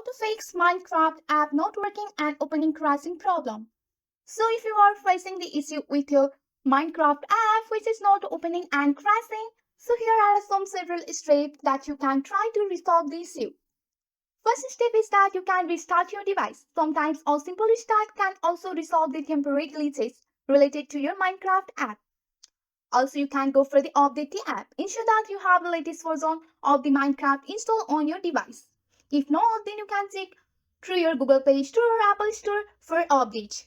to fix Minecraft app not working and opening crashing problem. So if you are facing the issue with your Minecraft app which is not opening and crashing, so here are some several steps that you can try to resolve the issue. First step is that you can restart your device. Sometimes a simple restart can also resolve the temporary glitches related to your Minecraft app. Also, you can go for the update the app. Ensure that you have the latest version of the Minecraft installed on your device. If not, then you can check through your Google Play Store or Apple Store for update.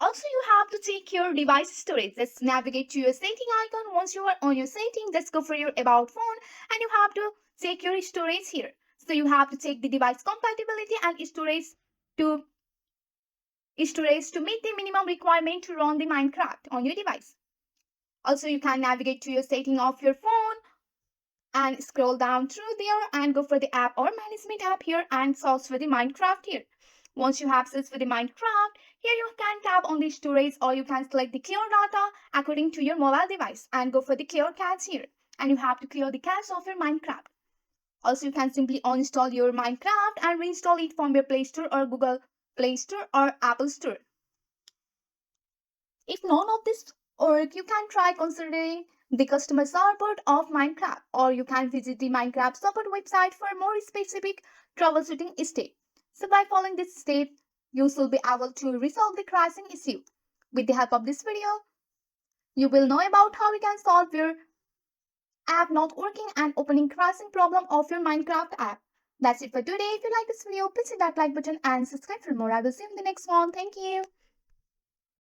Also, you have to check your device storage. Just navigate to your setting icon. Once you are on your setting, just go for your about phone and you have to check your storage here. So you have to check the device compatibility and to storage to meet the minimum requirement to run the Minecraft on your device. Also, you can navigate to your setting of your phone and scroll down through there and go for the app or management app here and search for the Minecraft here. Once you have searched for the Minecraft, here you can tap on the storage or you can select the clear data according to your mobile device and go for the clear cache here. And you have to clear the cache of your Minecraft. Also, you can simply uninstall your Minecraft and reinstall it from your Play Store or Google Play Store or Apple Store. If none of this work, you can try considering the customer support of Minecraft, or you can visit the Minecraft support website for more specific troubleshooting steps. So by following this step, you should be able to resolve the crashing issue. With the help of this video, you will know about how you can solve your app not working and opening crashing problem of your Minecraft app. That's it for today. If you like this video, please hit that like button and subscribe for more. I will see you in the next one. Thank you.